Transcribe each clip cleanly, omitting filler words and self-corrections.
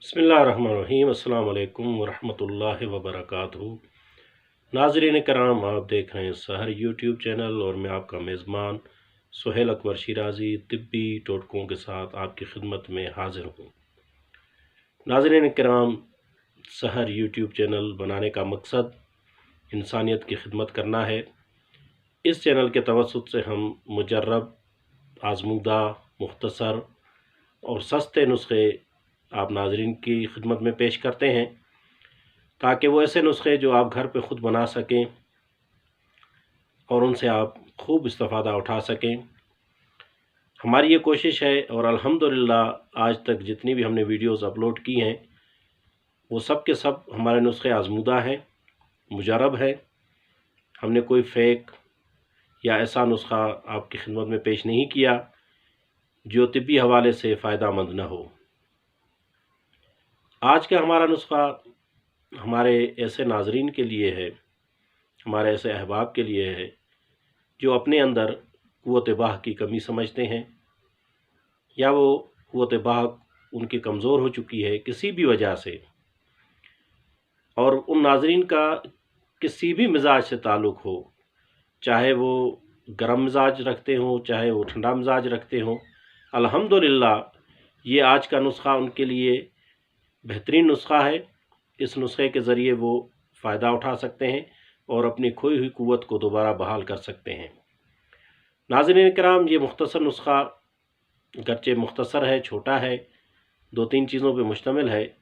बिस्मिल्लाहिर्रहमानिर्रहीम। अस्सलाम वालेकुम वरहमतुल्लाहि वबरकातुहू। नाज़रीन कराम, आप देख रहे हैं सहर यूट्यूब चैनल और मैं आपका मेज़बान सुहेल अकबर शिराज़ी तिब्बी टोटकों के साथ आपकी खिदमत में हाज़िर हूँ। नाज़रीन कराम, सहर यूट्यूब चैनल बनाने का मकसद इंसानियत की खिदमत करना है। इस चैनल के तवस्सुत से हम मुजर्रब, आज़मूदा, मुख्तसर और सस्ते नुस्खे आप नाज़रीन की खिदमत में पेश करते हैं, ताकि वो ऐसे नुस्खे जो आप घर पे ख़ुद बना सकें और उनसे आप खूब इस्तिफ़ादा उठा सकें। हमारी ये कोशिश है और अल्हम्दुलिल्लाह आज तक जितनी भी हमने वीडियोज़ अपलोड की हैं वो सब के सब हमारे नुस्खे आज़मूदा हैं, मुजर्रब हैं। हमने कोई फ़ेक या ऐसा नुस्खा आपकी खिदमत में पेश नहीं किया जो तिब्बी हवाले से फ़ायदा मंद न हो। आज का हमारा नुस्खा हमारे ऐसे नाज़रीन के लिए है, हमारे ऐसे अहबाब के लिए है जो अपने अंदर क़ुव्वत बाह की कमी समझते हैं या वो क़ुव्वत बाह उनकी कमज़ोर हो चुकी है किसी भी वजह से, और उन नाज़रीन का किसी भी मिजाज से ताल्लुक़ हो, चाहे वो गर्म मिजाज रखते हों, चाहे वो ठंडा मिजाज रखते हों, अल्हम्दुलिल्लाह ये आज का नुस्खा उनके लिए बेहतरीन नुस्खा है। इस नुस्खे के ज़रिए वो फ़ायदा उठा सकते हैं और अपनी खोई हुई क़ुव्वत को दोबारा बहाल कर सकते हैं। नाज़रीन किराम, ये मुख्तसर नुस्खा गरचे मुख्तसर है, छोटा है, 2-3 चीज़ों पे मुश्तमिल है,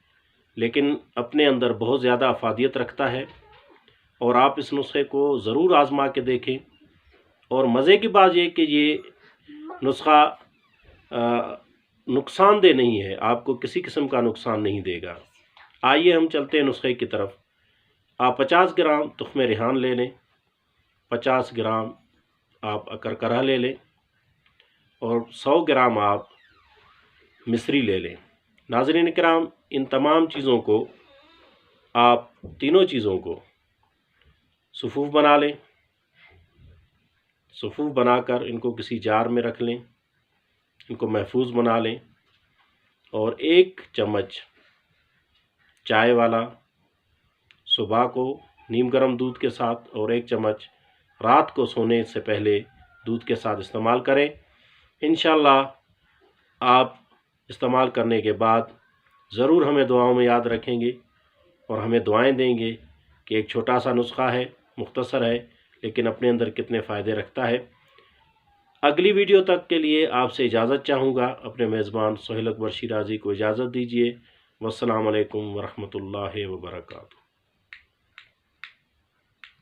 लेकिन अपने अंदर बहुत ज़्यादा अफादियत रखता है और आप इस नुस्खे को ज़रूर आज़मा के देखें। और मज़े की बात ये कि ये नुस्खा नुकसानदेह नहीं है, आपको किसी किस्म का नुकसान नहीं देगा। आइए हम चलते हैं नुस्खे की तरफ। आप 50 ग्राम तुख़्म रिहान ले लें, 50 ग्राम आप अकरकरा ले लें और 100 ग्राम आप मिस्री ले लें। नाज़रीन किराम, इन तमाम चीज़ों को आप तीनों चीज़ों को सुफ़ूफ़ बना लें। सुफ़ूफ़ बनाकर इनको किसी जार में रख लें, इनको महफूज बना लें और 1 चम्मच चाय वाला सुबह को नीम गर्म दूध के साथ और 1 चम्मच रात को सोने से पहले दूध के साथ इस्तेमाल करें। इंशाअल्लाह आप इस्तेमाल करने के बाद ज़रूर हमें दुआओं में याद रखेंगे और हमें दुआएं देंगे कि एक छोटा सा नुस्खा है, मुख्तसर है, लेकिन अपने अंदर कितने फ़ायदे रखता है। अगली वीडियो तक के लिए आपसे इजाज़त चाहूँगा। अपने मेज़बान सुहेल अकबर शिराज़ी को इजाज़त दीजिए। वस्सलाम अलैकुम वरहमतुल्लाहि वबरकातुहू।